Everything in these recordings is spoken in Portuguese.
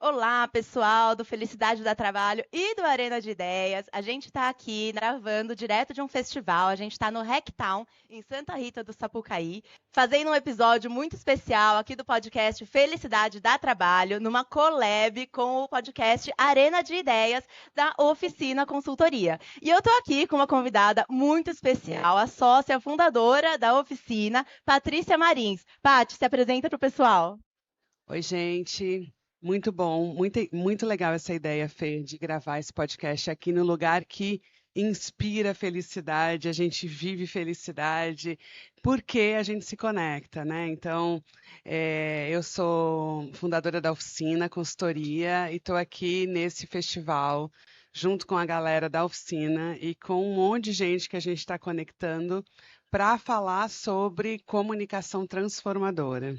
Olá, pessoal do Felicidade dá Trabalho e do Arena de Ideias. A gente está aqui gravando direto de um festival. A gente está no Hacktown, em Santa Rita do Sapucaí, fazendo um episódio muito especial aqui do podcast Felicidade dá Trabalho, numa collab com o podcast Arena de Ideias da Oficina Consultoria. E eu estou aqui com uma convidada muito especial, a sócia fundadora da oficina, Patrícia Marins. Paty, se apresenta para o pessoal. Oi, gente. Muito bom, muito legal essa ideia, Fê, de gravar esse podcast aqui no lugar que inspira felicidade, a gente vive felicidade, porque a gente se conecta, né? Então, eu sou fundadora da oficina, consultoria, e estou aqui nesse festival, junto com a galera da oficina e com um monte de gente que a gente está conectando para falar sobre comunicação transformadora.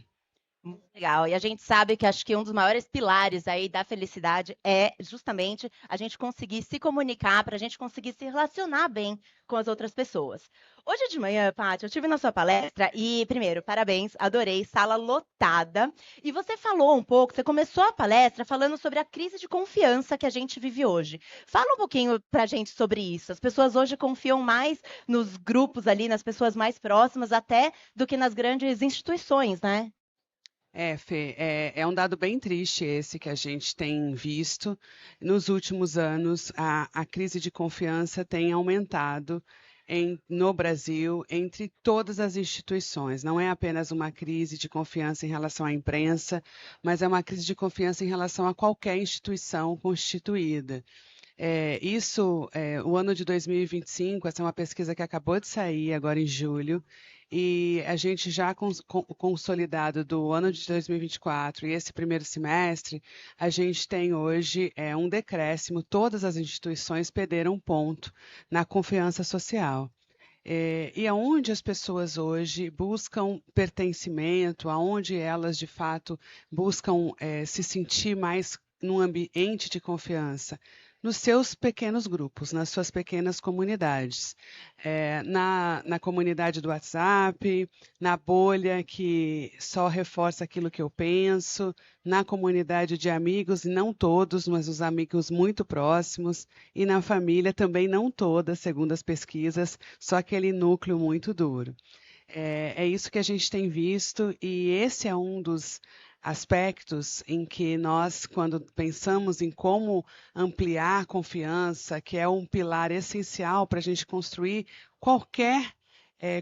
Muito legal. E a gente sabe que acho que um dos maiores pilares aí da felicidade é justamente a gente conseguir se comunicar, para a gente conseguir se relacionar bem com as outras pessoas. Hoje de manhã, Paty, eu estive na sua palestra e, primeiro, parabéns, adorei, sala lotada. E você falou um pouco, você começou a palestra falando sobre a crise de confiança que a gente vive hoje. Fala um pouquinho para a gente sobre isso. As pessoas hoje confiam mais nos grupos ali, nas pessoas mais próximas, até do que nas grandes instituições, né? Fê, é um dado bem triste esse que a gente tem visto. Nos últimos anos, a crise de confiança tem aumentado no Brasil entre todas as instituições. Não é apenas uma crise de confiança em relação à imprensa, mas é uma crise de confiança em relação a qualquer instituição constituída. O ano de 2025, essa é uma pesquisa que acabou de sair agora em julho, e a gente já consolidado do ano de 2024 e esse primeiro semestre, a gente tem hoje um decréscimo, todas as instituições perderam um ponto na confiança social. E aonde as pessoas hoje buscam pertencimento, aonde elas de fato buscam se sentir mais num ambiente de confiança, nos seus pequenos grupos, nas suas pequenas comunidades, na comunidade do WhatsApp, na bolha que só reforça aquilo que eu penso, na comunidade de amigos, e não todos, mas os amigos muito próximos, e na família também não toda, segundo as pesquisas, só aquele núcleo muito duro. É isso que a gente tem visto, e esse é um dos aspectos em que nós, quando pensamos em como ampliar a confiança, que é um pilar essencial para a gente construir qualquer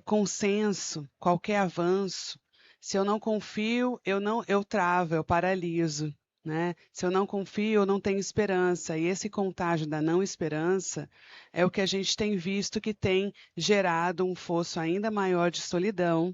consenso, qualquer avanço. Se eu não confio, eu travo, eu paraliso. Né? Se eu não confio, eu não tenho esperança. E esse contágio da não esperança é o que a gente tem visto que tem gerado um fosso ainda maior de solidão,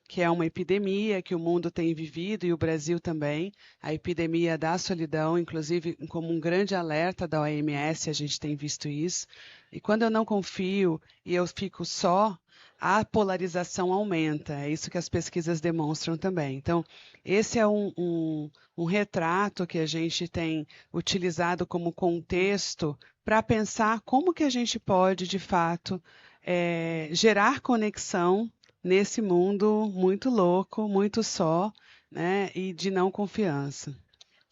que é uma epidemia que o mundo tem vivido e o Brasil também, a epidemia da solidão, inclusive como um grande alerta da OMS, a gente tem visto isso. E quando eu não confio e eu fico só, a polarização aumenta. É isso que as pesquisas demonstram também. Então, esse é um retrato que a gente tem utilizado como contexto para pensar como que a gente pode, de fato, gerar conexão nesse mundo muito louco, muito só, né, e de não confiança.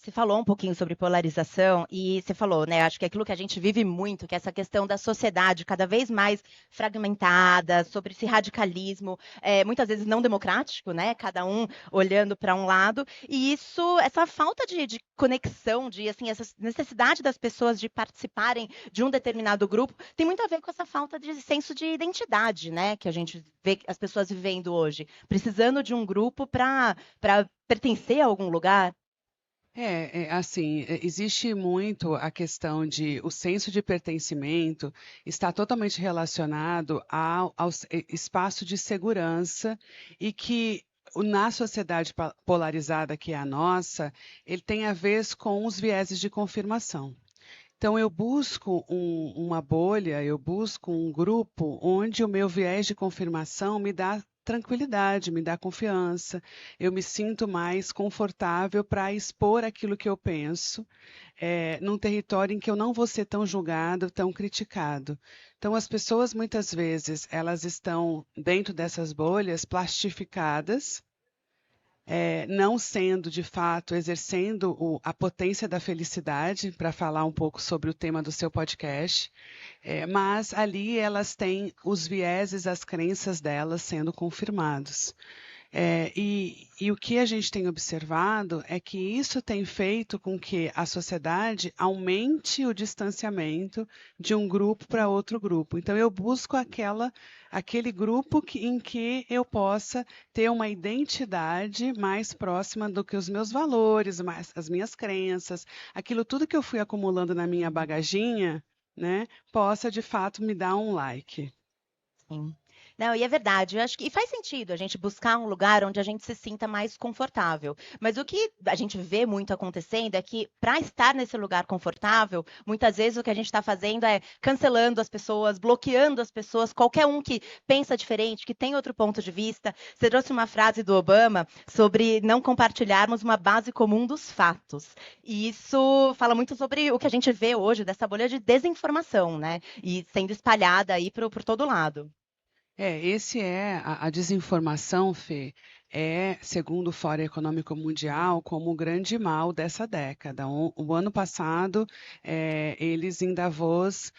Você falou um pouquinho sobre polarização e você falou, né? Acho que é aquilo que a gente vive muito, que é essa questão da sociedade cada vez mais fragmentada, sobre esse radicalismo, muitas vezes não democrático, né? Cada um olhando para um lado, e isso, essa falta de conexão, de assim, essa necessidade das pessoas de participarem de um determinado grupo, tem muito a ver com essa falta de senso de identidade, né? Que a gente vê as pessoas vivendo hoje, precisando de um grupo para pertencer a algum lugar. Assim, existe muito a questão de o senso de pertencimento está totalmente relacionado ao espaço de segurança e que na sociedade polarizada que é a nossa, ele tem a ver com os vieses de confirmação. Então, eu busco uma bolha, eu busco um grupo onde o meu viés de confirmação me dá tranquilidade, me dá confiança, eu me sinto mais confortável para expor aquilo que eu penso, num território em que eu não vou ser tão julgado, tão criticado. Então, as pessoas, muitas vezes, elas estão dentro dessas bolhas plastificadas, não sendo, de fato, exercendo a potência da felicidade, para falar um pouco sobre o tema do seu podcast, mas ali elas têm os vieses, as crenças delas sendo confirmados. E o que a gente tem observado é que isso tem feito com que a sociedade aumente o distanciamento de um grupo para outro grupo. Então, eu busco aquele grupo em que eu possa ter uma identidade mais próxima do que os meus valores, mais as minhas crenças, aquilo tudo que eu fui acumulando na minha bagaginha, né, possa de fato me dar um like. Sim. Não, e é verdade, eu acho que e faz sentido a gente buscar um lugar onde a gente se sinta mais confortável. Mas o que a gente vê muito acontecendo é que, para estar nesse lugar confortável, muitas vezes o que a gente está fazendo é cancelando as pessoas, bloqueando as pessoas, qualquer um que pensa diferente, que tem outro ponto de vista. Você trouxe uma frase do Obama sobre não compartilharmos uma base comum dos fatos. E isso fala muito sobre o que a gente vê hoje dessa bolha de desinformação, né? E sendo espalhada aí por todo lado. Esse é a desinformação, Fê, segundo o Fórum Econômico Mundial, como o grande mal dessa década. O ano passado, eles em Davos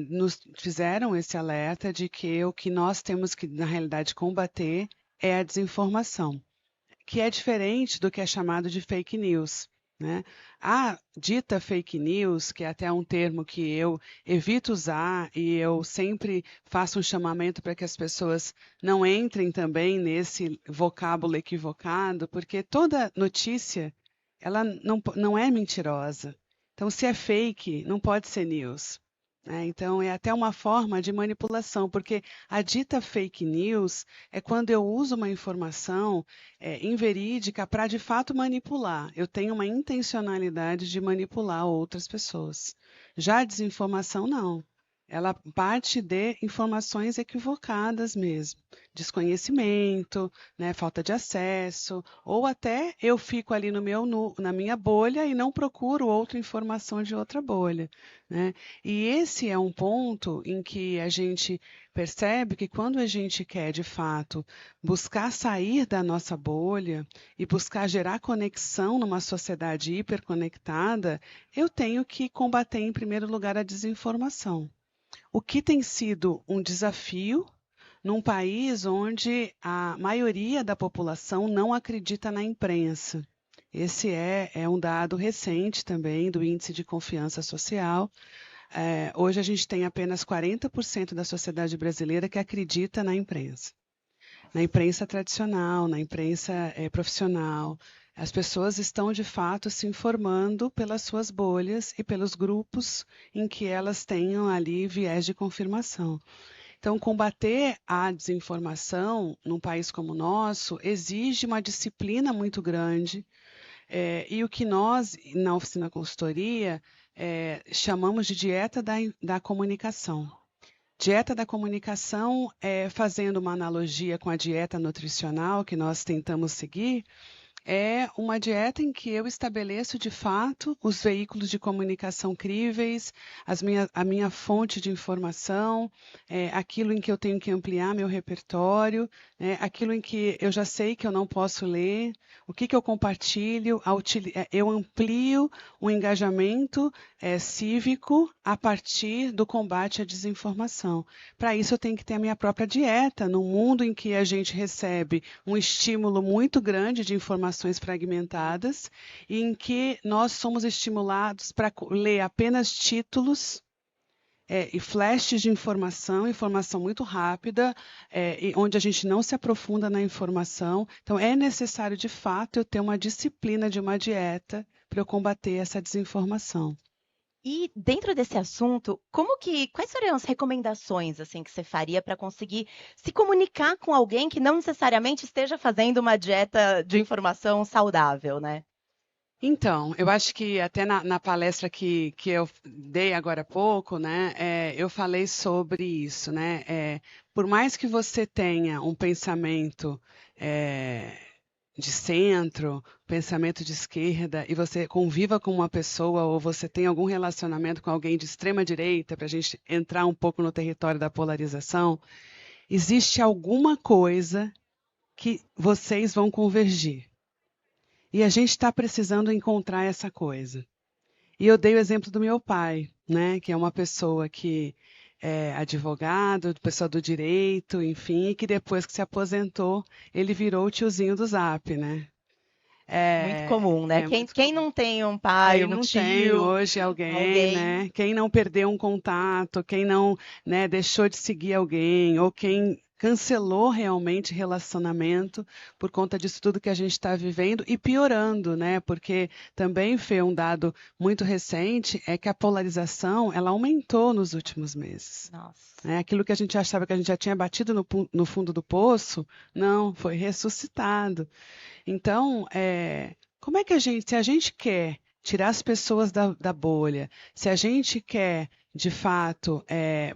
nos fizeram esse alerta de que o que nós temos que, na realidade, combater é a desinformação, que é diferente do que é chamado de fake news. Né? A dita fake news, que é até um termo que eu evito usar e eu sempre faço um chamamento para que as pessoas não entrem também nesse vocábulo equivocado, porque toda notícia ela não é mentirosa. Então, se é fake, não pode ser news. Então, é até uma forma de manipulação, porque a dita fake news é quando eu uso uma informação inverídica para, de fato, manipular. Eu tenho uma intencionalidade de manipular outras pessoas. Já a desinformação, não. Ela parte de informações equivocadas mesmo, desconhecimento, né, falta de acesso, ou até eu fico ali na minha bolha e não procuro outra informação de outra bolha. Né? E esse é um ponto em que a gente percebe que quando a gente quer, de fato, buscar sair da nossa bolha e buscar gerar conexão numa sociedade hiperconectada, eu tenho que combater, em primeiro lugar, a desinformação. O que tem sido um desafio num país onde a maioria da população não acredita na imprensa. Esse é um dado recente também do Índice de Confiança Social. Hoje a gente tem apenas 40% da sociedade brasileira que acredita na imprensa tradicional, na imprensa profissional. As pessoas estão, de fato, se informando pelas suas bolhas e pelos grupos em que elas tenham ali viés de confirmação. Então, combater a desinformação num país como o nosso exige uma disciplina muito grande, e o que nós, na Oficina Consultoria, chamamos de dieta da comunicação. Dieta da comunicação, fazendo uma analogia com a dieta nutricional que nós tentamos seguir, é uma dieta em que eu estabeleço, de fato, os veículos de comunicação críveis, a minha fonte de informação, aquilo em que eu tenho que ampliar meu repertório, aquilo em que eu já sei que eu não posso ler, o que eu compartilho, eu amplio o engajamento cívico a partir do combate à desinformação. Para isso, eu tenho que ter a minha própria dieta, num mundo em que a gente recebe um estímulo muito grande de informações fragmentadas, e em que nós somos estimulados para ler apenas títulos e flashes de informação muito rápida, onde a gente não se aprofunda na informação. Então, é necessário, de fato, eu ter uma disciplina de uma dieta para eu combater essa desinformação. E dentro desse assunto, quais seriam as recomendações assim que você faria para conseguir se comunicar com alguém que não necessariamente esteja fazendo uma dieta de informação saudável, né? Então, eu acho que até na palestra que eu dei agora há pouco, né, eu falei sobre isso, né? Por mais que você tenha um pensamento de centro, pensamento de esquerda, e você conviva com uma pessoa ou você tem algum relacionamento com alguém de extrema direita, para a gente entrar um pouco no território da polarização, existe alguma coisa que vocês vão convergir. E a gente está precisando encontrar essa coisa. E eu dei o exemplo do meu pai, né, que é uma pessoa que é advogado, pessoa do direito, enfim, e que depois que se aposentou, ele virou o tiozinho do Zap, né? Muito comum, né? É muito Quem comum. não tem um pai, Quem um não tem tio, hoje alguém, alguém. né? Quem não perdeu um contato, quem não, né, deixou de seguir alguém, ou quem cancelou realmente relacionamento por conta disso tudo que a gente está vivendo e piorando, né? Porque também foi um dado muito recente é que a polarização ela aumentou nos últimos meses. Nossa. Né? Aquilo que a gente achava que a gente já tinha batido no fundo do poço, não, foi ressuscitado. Então, como é que se a gente quer tirar as pessoas da bolha, se a gente quer, de fato,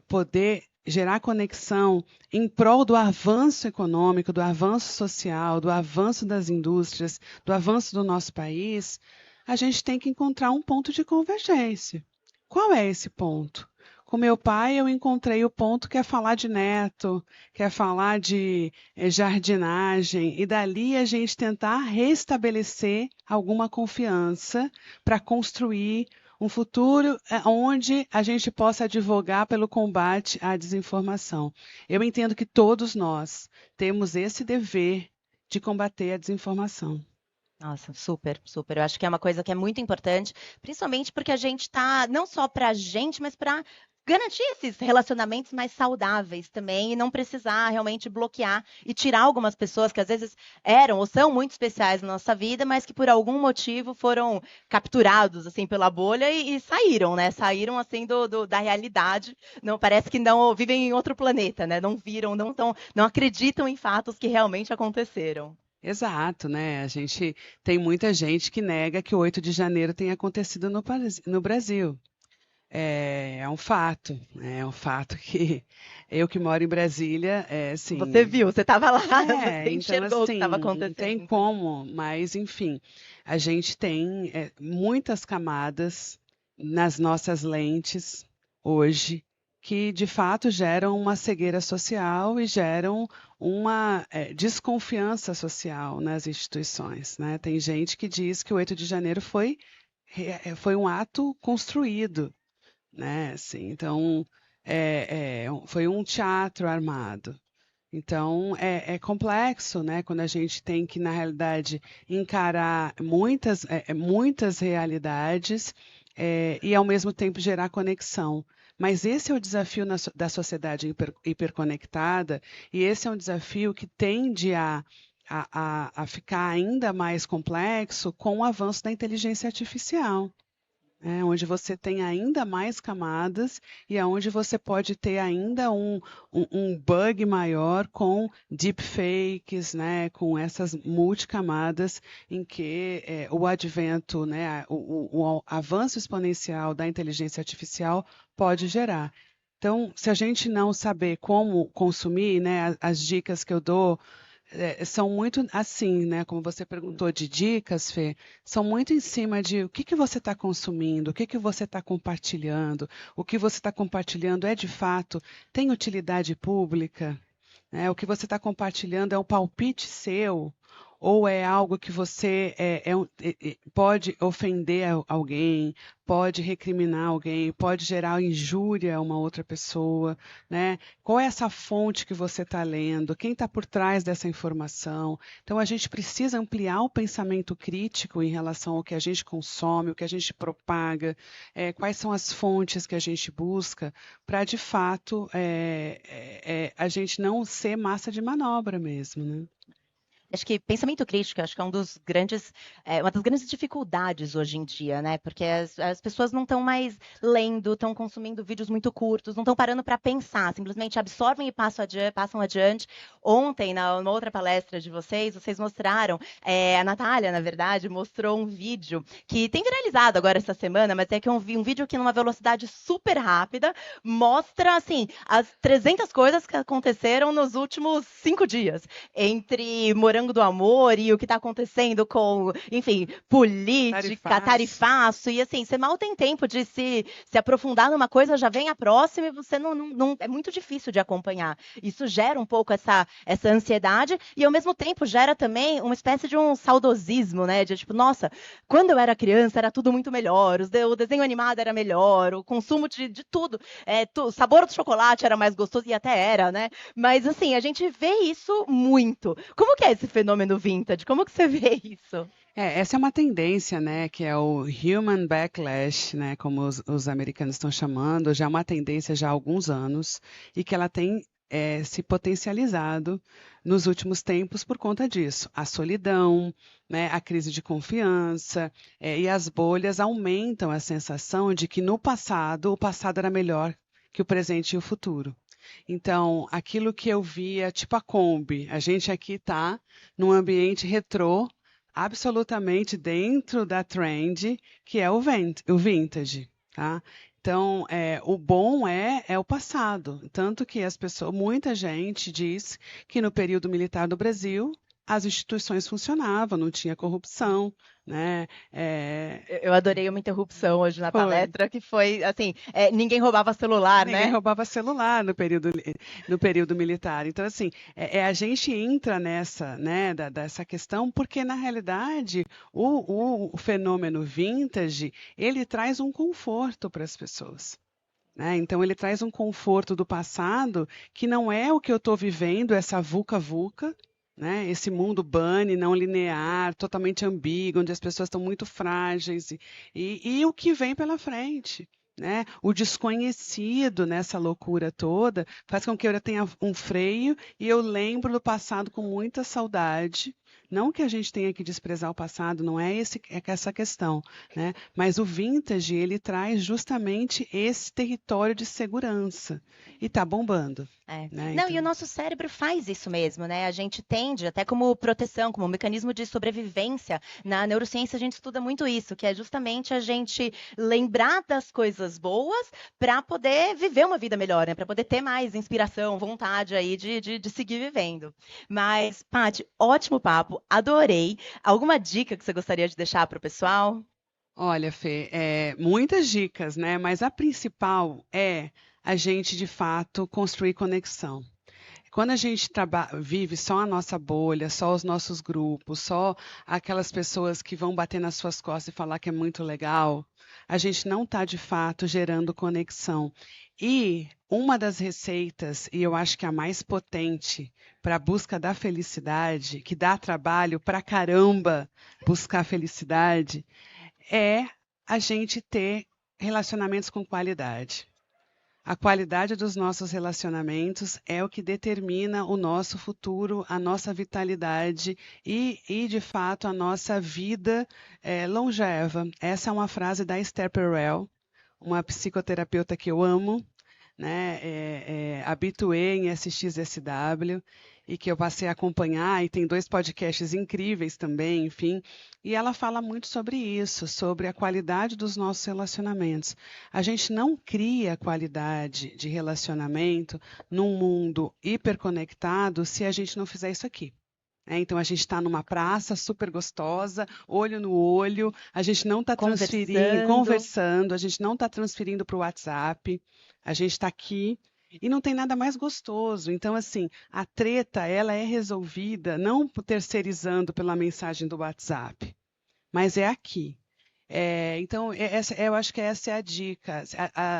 poder gerar conexão em prol do avanço econômico, do avanço social, do avanço das indústrias, do avanço do nosso país, a gente tem que encontrar um ponto de convergência. Qual é esse ponto? Com meu pai, eu encontrei o ponto que é falar de neto, que é falar de jardinagem, e dali a gente tentar restabelecer alguma confiança para construir um futuro onde a gente possa advogar pelo combate à desinformação. Eu entendo que todos nós temos esse dever de combater a desinformação. Nossa, super, super. Eu acho que é uma coisa que é muito importante, principalmente porque a gente está, não só para a gente, mas para garantir esses relacionamentos mais saudáveis também e não precisar realmente bloquear e tirar algumas pessoas que às vezes eram ou são muito especiais na nossa vida, mas que por algum motivo foram capturados assim pela bolha e saíram, né? Saíram assim da realidade. Não parece que não vivem em outro planeta, né? Não viram, não acreditam em fatos que realmente aconteceram. Exato, né? A gente tem muita gente que nega que o 8 de janeiro tenha acontecido no Brasil. É um fato, né? É um fato que eu que moro em Brasília, Você assim, viu, você estava lá, você então enxergou o que estava assim, não tem acontecendo. como, mas enfim, a gente tem muitas camadas nas nossas lentes hoje que de fato geram uma cegueira social e geram uma desconfiança social nas instituições, né? Tem gente que diz que o 8 de janeiro foi um ato construído, né? Assim, então, foi um teatro armado. Então, é complexo, né? Quando a gente tem que, na realidade, encarar muitas realidades e, ao mesmo tempo, gerar conexão. Mas esse é o desafio da sociedade hiperconectada, e esse é um desafio que tende a ficar ainda mais complexo com o avanço da inteligência artificial, onde você tem ainda mais camadas e aonde você pode ter ainda um bug maior com deepfakes, né, com essas multicamadas em que o advento, né, o avanço exponencial da inteligência artificial pode gerar. Então, se a gente não saber como consumir, né, as dicas que eu dou são muito assim, né? Como você perguntou de dicas, Fê, são muito em cima de o que que você está consumindo, o que que você está compartilhando, o que você está compartilhando é de fato, tem utilidade pública, né? O que você está compartilhando é um palpite seu, ou é algo que você pode ofender alguém, pode recriminar alguém, pode gerar injúria a uma outra pessoa, né? Qual é essa fonte que você está lendo? Quem está por trás dessa informação? Então, a gente precisa ampliar o pensamento crítico em relação ao que a gente consome, o que a gente propaga, quais são as fontes que a gente busca, para, de fato, a gente não ser massa de manobra mesmo, né? Acho que pensamento crítico, acho que é uma das grandes dificuldades hoje em dia, né? Porque as pessoas não estão mais lendo, estão consumindo vídeos muito curtos, não estão parando para pensar, simplesmente absorvem e passam adiante. Ontem, numa outra palestra de vocês mostraram, a Natália, na verdade, mostrou um vídeo que tem viralizado agora essa semana, mas é que um vídeo que numa velocidade super rápida mostra, assim, as 300 coisas que aconteceram nos últimos 5 dias entre morango morango do amor e o que está acontecendo com, enfim, política, tarifaço, e assim, você mal tem tempo de se aprofundar numa coisa, já vem a próxima e você não é muito difícil de acompanhar. Isso gera um pouco essa ansiedade e, ao mesmo tempo, gera também uma espécie de um saudosismo, né? De tipo, nossa, quando eu era criança era tudo muito melhor, o desenho animado era melhor, o consumo de tudo, o sabor do chocolate era mais gostoso, e até era, né? Mas, assim, a gente vê isso muito. Como que é esse fenômeno vintage? Como que você vê isso? Essa é uma tendência, né, que é o human backlash, né, como os americanos estão chamando, já é uma tendência já há alguns anos e que ela tem se potencializado nos últimos tempos por conta disso. A solidão, né, a crise de confiança e as bolhas aumentam a sensação de que no passado, o passado era melhor que o presente e o futuro. Então, aquilo que eu via, tipo a Kombi, a gente aqui está num ambiente retrô, absolutamente dentro da trend, que é o vintage, tá? Então, o bom é o passado. Tanto que muita gente diz que no período militar do Brasil, as instituições funcionavam, não tinha corrupção, né? Eu adorei uma interrupção hoje na palestra, que foi assim, ninguém roubava celular, né? Ninguém roubava celular no período militar. Então, assim, a gente entra nessa, né, dessa questão, porque, na realidade, o fenômeno vintage, ele traz um conforto para as pessoas. Né? Então, ele traz um conforto do passado que não é o que eu estou vivendo, essa VUCA-VUCA, né? Esse mundo bunny, não linear, totalmente ambíguo, onde as pessoas estão muito frágeis, e o que vem pela frente. Né? O desconhecido nessa loucura toda faz com que eu tenha um freio e eu lembro do passado com muita saudade. Não que a gente tenha que desprezar o passado, não é essa questão, né? Mas o vintage, ele traz justamente esse território de segurança e está bombando. Né? Não, e o nosso cérebro faz isso mesmo, né? A gente tende, até como proteção, como mecanismo de sobrevivência, na neurociência a gente estuda muito isso, que é justamente a gente lembrar das coisas boas para poder viver uma vida melhor, né? Para poder ter mais inspiração, vontade aí de seguir vivendo. Mas, Paty, ótimo papo, adorei. Alguma dica que você gostaria de deixar para o pessoal? Olha, Fê, muitas dicas, né? Mas a principal é a gente, de fato, construir conexão. Quando a gente vive só a nossa bolha, só os nossos grupos, só aquelas pessoas que vão bater nas suas costas e falar que é muito legal, a gente não está, de fato, gerando conexão. E uma das receitas, e eu acho que a mais potente para a busca da felicidade, que dá trabalho pra caramba buscar felicidade, é a gente ter relacionamentos com qualidade. A qualidade dos nossos relacionamentos é o que determina o nosso futuro, a nossa vitalidade e de fato, a nossa vida longeva. Essa é uma frase da Esther Perel, uma psicoterapeuta que eu amo, né? Habitué em SXSW e que eu passei a acompanhar, e tem 2 podcasts incríveis também, enfim, e ela fala muito sobre isso, sobre a qualidade dos nossos relacionamentos. A gente não cria qualidade de relacionamento num mundo hiperconectado se a gente não fizer isso aqui. Então, a gente está numa praça super gostosa, olho no olho, a gente não está conversando, a gente não está transferindo para o WhatsApp, a gente está aqui e não tem nada mais gostoso. Então, assim, a treta, ela é resolvida não terceirizando pela mensagem do WhatsApp, mas é aqui. Então, eu acho que essa é a dica.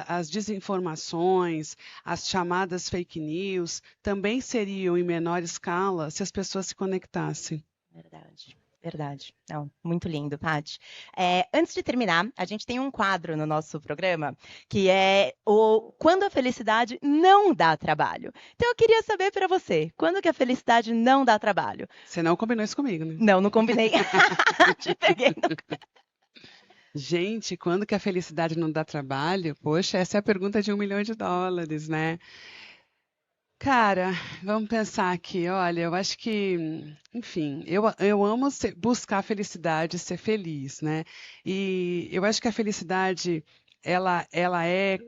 As desinformações, as chamadas fake news, também seriam em menor escala se as pessoas se conectassem. Verdade. Verdade. Não, muito lindo, Paty. Antes de terminar, a gente tem um quadro no nosso programa que é o Quando a Felicidade Não Dá Trabalho. Então, eu queria saber para você, quando que a felicidade não dá trabalho? Você não combinou isso comigo, né? Não, não combinei. Te peguei. Gente, quando que a felicidade não dá trabalho? Poxa, essa é a pergunta de $1 milhão, né? Cara, vamos pensar aqui. Olha, eu acho que, enfim, eu amo buscar felicidade, ser feliz, né? E eu acho que a felicidade, ela é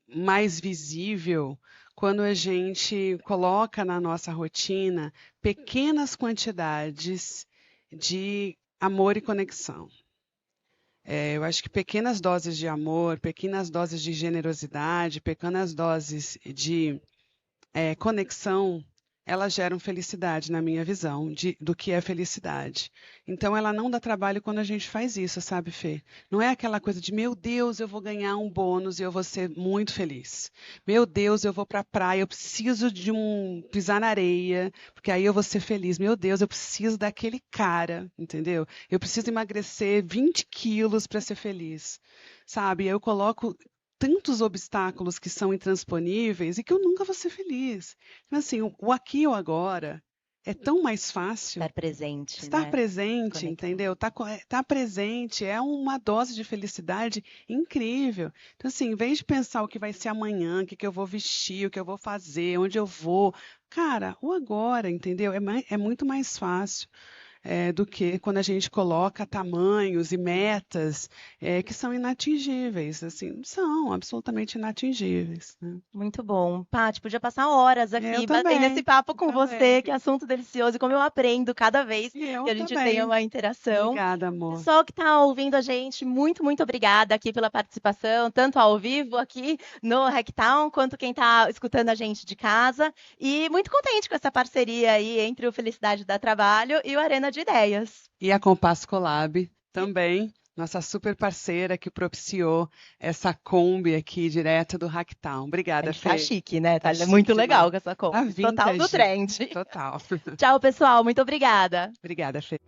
mais visível quando a gente coloca na nossa rotina pequenas quantidades de amor e conexão. Eu acho que pequenas doses de amor, pequenas doses de generosidade, pequenas doses de conexão, elas geram felicidade na minha visão do que é felicidade. Então, ela não dá trabalho quando a gente faz isso, sabe, Fê? Não é aquela coisa de, meu Deus, eu vou ganhar um bônus e eu vou ser muito feliz. Meu Deus, eu vou para a praia, eu preciso de pisar na areia, porque aí eu vou ser feliz. Meu Deus, eu preciso daquele cara, entendeu? Eu preciso emagrecer 20 quilos para ser feliz, sabe? Eu coloco tantos obstáculos que são intransponíveis e que eu nunca vou ser feliz. Então, assim, o aqui e o agora é tão mais fácil. Estar presente, Estar né? presente, Conectar. entendeu? Tá presente é uma dose de felicidade incrível. Então, assim, em vez de pensar o que vai ser amanhã, o que eu vou vestir, o que eu vou fazer, onde eu vou, cara, o agora, entendeu? É muito mais fácil. Do que quando a gente coloca tamanhos e metas que são inatingíveis, assim, são absolutamente inatingíveis, né? Muito bom. Paty, podia passar horas Eu aqui batendo também, esse papo com eu você, também. que assunto delicioso, e como eu aprendo cada vez Eu que a gente tem também. uma interação. Obrigada, amor. Pessoal que está ouvindo a gente, muito, muito obrigada aqui pela participação, tanto ao vivo aqui no Hacktown, quanto quem está escutando a gente de casa. E muito contente com essa parceria aí entre o Felicidade Dá Trabalho e o Arena de Ideias. E a Compass Colab também, nossa super parceira que propiciou essa Kombi aqui direto do Hacktown. Obrigada, Fê. Tá chique, né? Tá chique muito demais. legal com essa Tá Kombi. Total do vintage. trend. Total. Tchau, pessoal. Muito obrigada. Obrigada, Fê.